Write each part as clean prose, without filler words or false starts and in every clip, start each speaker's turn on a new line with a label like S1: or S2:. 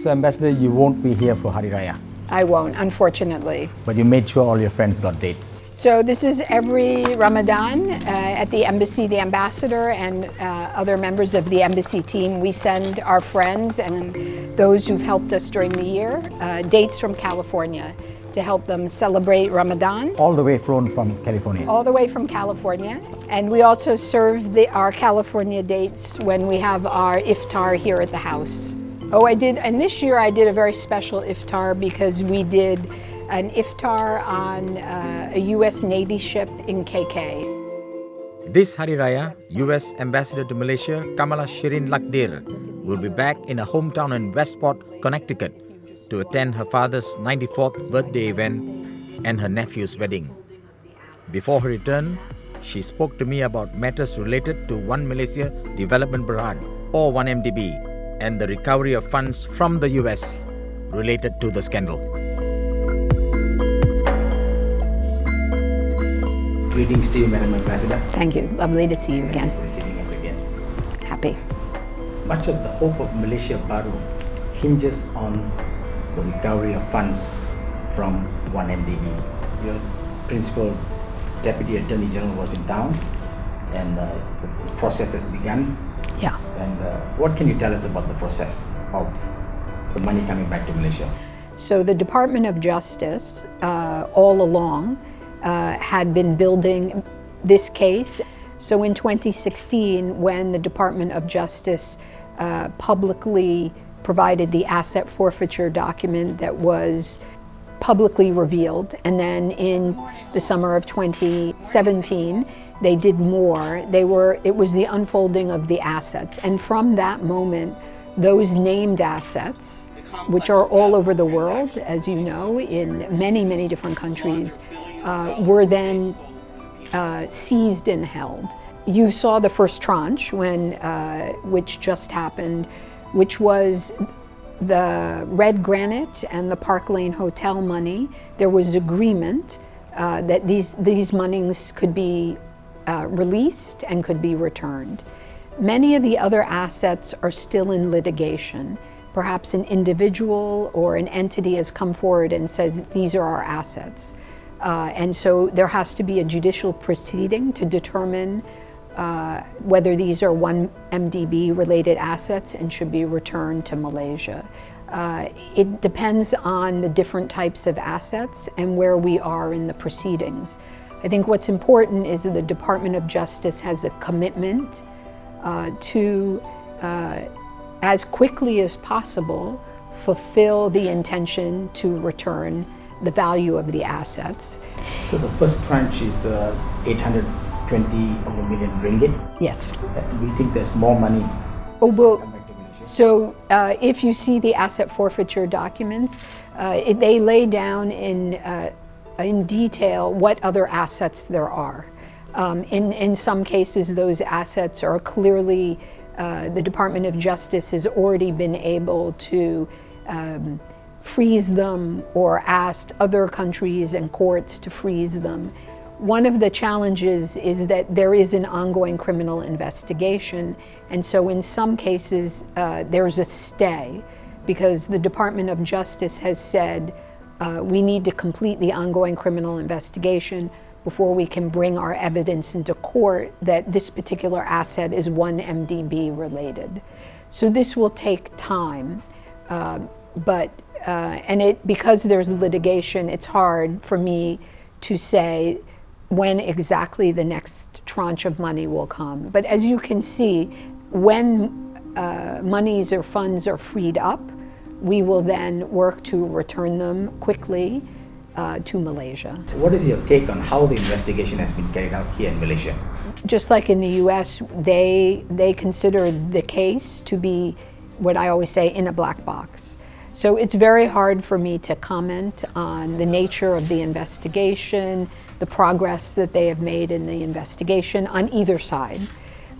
S1: So Ambassador, you won't be here for Hari Raya,
S2: I won't, unfortunately.
S1: but you made sure all your friends got dates.
S2: So this is every Ramadan at the embassy, the ambassador and other members of the embassy team, we send our friends and those who've helped us during the year dates from California to help them celebrate Ramadan.
S1: All the way flown from California.
S2: All the way from California. And we also serve our California dates when we have our iftar here at the house. Oh, I did, and this year I did a very special iftar because we did an iftar on a U.S. Navy ship in KK.
S3: This Hari Raya, U.S. Ambassador to Malaysia Kamala Shirin Lakhdhir will be back in her hometown in Westport, Connecticut to attend her father's 94th birthday event and her nephew's wedding. Before her return, she spoke to me about matters related to One Malaysia Development Berhad or 1MDB and the recovery of funds from the US related to the scandal.
S1: Greetings to you, Madam Ambassador.
S2: Thank you. Lovely to see you again.
S1: Thank you for receiving us again.
S2: Happy.
S1: Much of the hope of Malaysia Baru hinges on the recovery of funds from 1MDB. Your principal Deputy Attorney General was in town and the process has begun.
S2: Yeah.
S1: And what can you tell us about the process of the money coming back to Malaysia?
S2: So the Department of Justice all along had been building this case. So in 2016, when the Department of Justice publicly provided the asset forfeiture document that was publicly revealed, and then in the summer of 2017, they did more. It was the unfolding of the assets. And from that moment, those named assets, which are all over the world, as you know, in many, many different countries, were then seized and held. You saw the first tranche which just happened, which was the Red Granite and the Park Lane Hotel money. There was agreement that these monies could be released and could be returned. Many of the other assets are still in litigation. Perhaps an individual or an entity has come forward and says, these are our assets. And so there has to be a judicial proceeding to determine whether these are 1MDB related assets and should be returned to Malaysia. It depends on the different types of assets and where we are in the proceedings. I think what's important is that the Department of Justice has a commitment to, as quickly as possible, fulfill the intention to return the value of the assets.
S1: So the first tranche is 820 million ringgit.
S2: Yes.
S1: We think there's more money.
S2: Oh, well,
S1: come back to Malaysia.
S2: so if you see the asset forfeiture documents, they lay down in detail what other assets there are. In some cases, those assets are clearly, the Department of Justice has already been able to freeze them or asked other countries and courts to freeze them. One of the challenges is that there is an ongoing criminal investigation, and so in some cases there's a stay because the Department of Justice has said we need to complete the ongoing criminal investigation before we can bring our evidence into court that this particular asset is 1MDB related. So this will take time, because there's litigation, it's hard for me to say when exactly the next tranche of money will come. But as you can see, when monies or funds are freed up, we will then work to return them quickly to Malaysia.
S1: So what is your take on how the investigation has been carried out here in Malaysia?
S2: Just like in the US, they consider the case to be what I always say, in a black box. So it's very hard for me to comment on the nature of the investigation, the progress that they have made in the investigation on either side.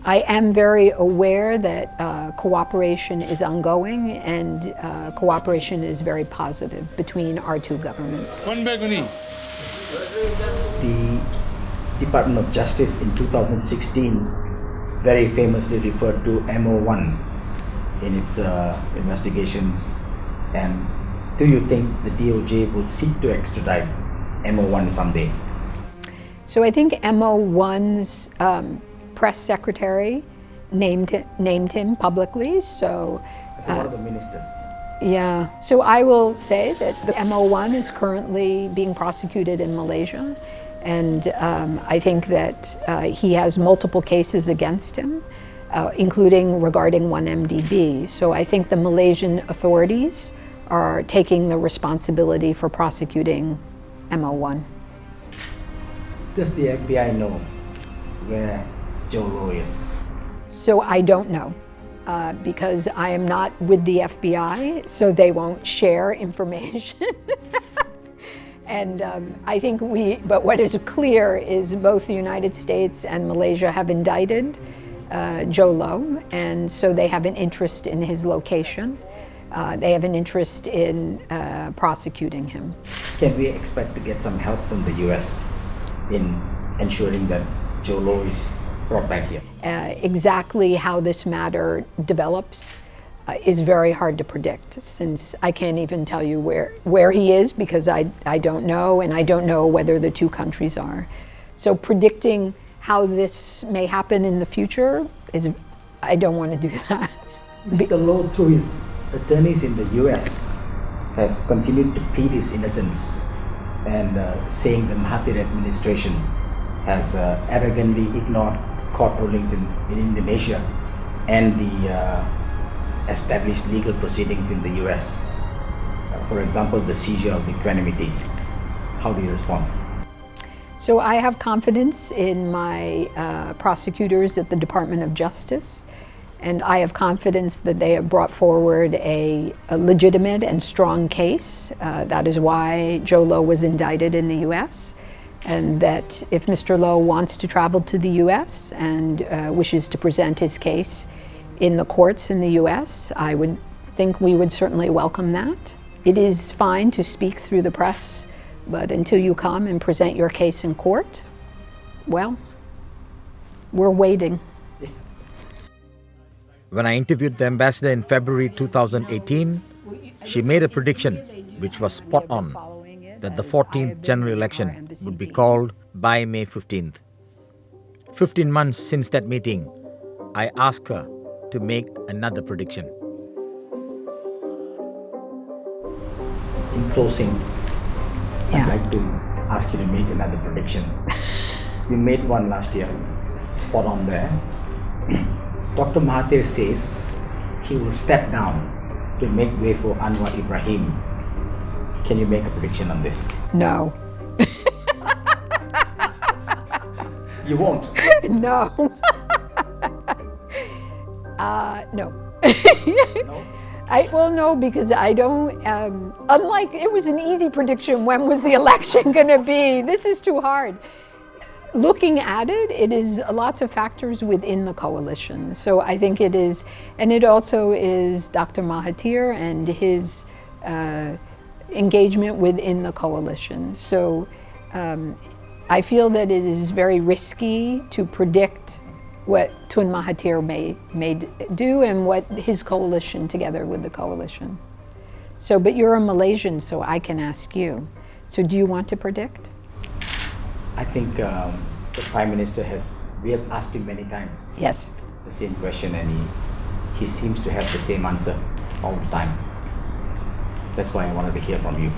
S2: I am very aware that cooperation is ongoing and cooperation is very positive between our two governments.
S4: One bag money.
S1: The Department of Justice in 2016 very famously referred to MO1 in its investigations And do you think the DOJ will seek to extradite MO1 someday?
S2: So I think MO1's press secretary named him publicly. So
S1: One of the ministers.
S2: yeah. So I will say that the MO1 is currently being prosecuted in Malaysia, and I think that he has multiple cases against him, including regarding 1MDB. So I think the Malaysian authorities are taking the responsibility for prosecuting MO1.
S1: Does the FBI know where Joe Low is?
S2: So I don't know, because I am not with the FBI, so they won't share information. And I think but what is clear is both the United States and Malaysia have indicted Joe Low, and so they have an interest in his location. They have an interest in prosecuting him.
S1: Can we expect to get some help from the US in ensuring that Joe Low is brought back here?
S2: Exactly how this matter develops is very hard to predict, since I can't even tell you where he is, because I don't know, and I don't know whether the two countries are. So predicting how this may happen in the future I don't want to do that.
S1: Mr. Low, through his attorneys in the US, has continued to plead his innocence and saying the Mahathir administration has arrogantly ignored court rulings in Indonesia and the established legal proceedings in the US. For example, the seizure of equanimity. How do you respond?
S2: So I have confidence in my prosecutors at the Department of Justice, and I have confidence that they have brought forward a legitimate and strong case. That is why Joe Low was indicted in the US, and that if Mr. Low wants to travel to the US and wishes to present his case in the courts in the US, I would think we would certainly welcome that. It is fine to speak through the press, but until you come and present your case in court, well, we're waiting.
S3: When I interviewed the ambassador in February 2018, she made a prediction, which was spot on, that the 14th general election would be called by May 15th. 15 months since that meeting, I asked her to make another prediction.
S1: In closing,
S2: Yeah.
S1: I'd like to ask you to make another prediction. You made one last year, spot on there. Dr. Mahathir says he will step down to make way for Anwar Ibrahim. Can you make a prediction on this?
S2: No.
S1: You won't.
S2: No. No.
S1: No?
S2: No, because I don't, unlike, it was an easy prediction, when was the election going to be? This is too hard. Looking at it, it is lots of factors within the coalition. So I think it is, and it also is Dr. Mahathir and his engagement within the coalition. So I feel that it is very risky to predict what Tun Mahathir may do and what his coalition together with the coalition. So, but you're a Malaysian, so I can ask you. So do you want to predict?
S1: I think the Prime Minister we have asked him many times
S2: Yes.
S1: the same question, and he seems to have the same answer all the time. That's why I wanted to hear from you.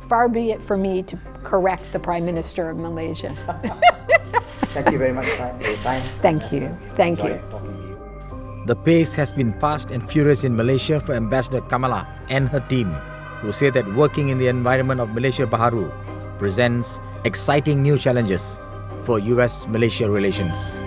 S2: Far be it for me to correct the Prime Minister of Malaysia.
S1: Thank you very much for your time.
S2: Thank you. Thank you.
S1: Enjoyed talking to you.
S3: The pace has been fast and furious in Malaysia for Ambassador Kamala and her team, who say that working in the environment of Malaysia Baharu presents exciting new challenges for US-Malaysia relations.